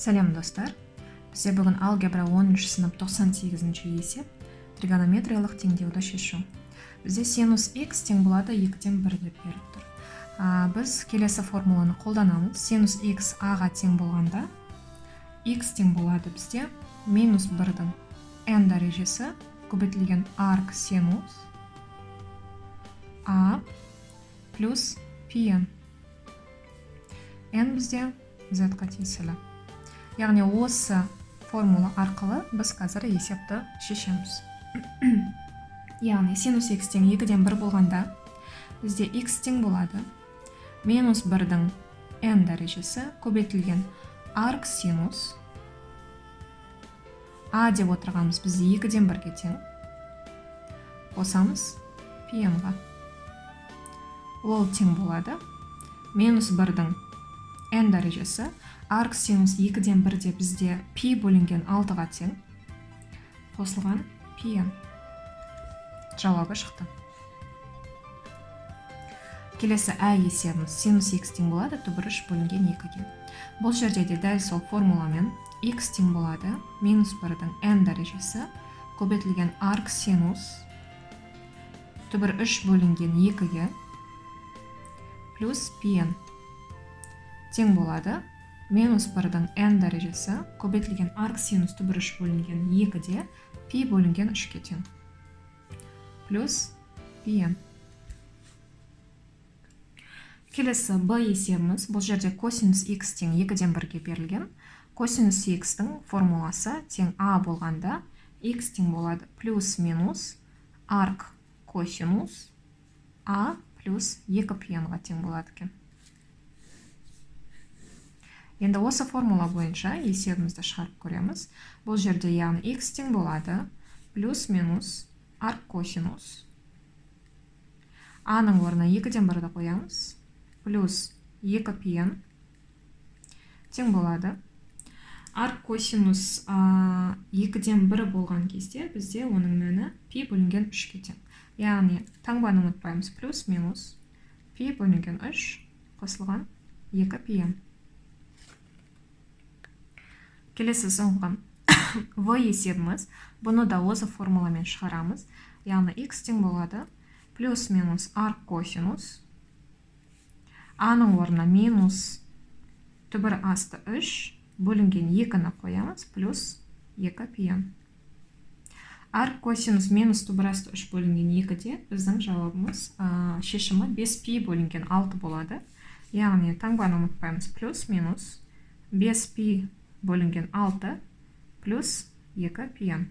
Сәлем достар, бізде бүгін алгебра 10 сынып 98-ші есеп тригонометриялық теңдеуді шешу. Бізде синус x тең болады 2-ден 1 деп беріп тұр. Біз келесі формуланы қолданамыз. Синус x a-ға тең болғанда x тең болады бізде минус 1-дің n дәрежесі көбейтілген арк синус a плюс pn. n бізде z-ға тиесілі. Яғни осы формула арқылы біз қазір есепті шешеміз. Яғни синус x тең 2-ден 1 болғанда бізде x тең болады минус 1-дің n дәрежесі көбейтілген арк синус a деп отырғанымыз бізде 2-ден 1-ге тең. Қосамыз pn-ға. Ол тең болады минус 1-дің n дәрежесі арк синус 2-ден 1-де бізде пи бөлінген 6-ға тең. Қосылған pn. Жауабы шықты. Келесі а есебіміз синус x тең болады түбір 3 бөлінген 2-ге. Бұл жерде де дәл сол формуламен x тең болады минус 1-дің n дәрежесі көбейтілген арк синус түбір 3 бөлінген 2-ге плюс pn тең болады минус 1-дің n дәрежесі көбейтілген арк синус түбір 3 бөлінген 2-де пи бөлінген 3-ге тең. Плюс pn. Келесі b есебіміз. Бұл жерде косинус x тең 2-ден 1-ге берілген. Косинус x-тің формуласы тең a болғанда x тең болады плюс минус арк косинус a плюс 2pn-ға тең болады екен. Енді осы формула бойынша есебімізді шығарып көреміз. Бұл жерде яғни x тең болады плюс минус арк косинус. a-ның орнына 2-ден 1-ді қоямыз. Плюс 2pn тең болады. Арк косинус 2-ден 1 болған кезде бізде оның мәні пи бөлінген 3-ге тең. Яғни таңбаны ұмытпаймыз. Плюс минус пи бөлінген 3 қосылған 2pn. Келесі соңғы v есебіміз. Бұны да осы формуламен шығарамыз. Яғни x тең болады плюс минус арк косинус. a-ның орнына минус түбір асты 3 бөлінген 2-ні қоямыз плюс 2pn. Арк косинус минус түбір асты 3 бөлінген 2-де біздің жауабымыз шешімі 5π бөлінген 6 болады. Яғни таңбаны ұмытпаймыз. Плюс минус 5π бөлінген 6 плюс 2pn.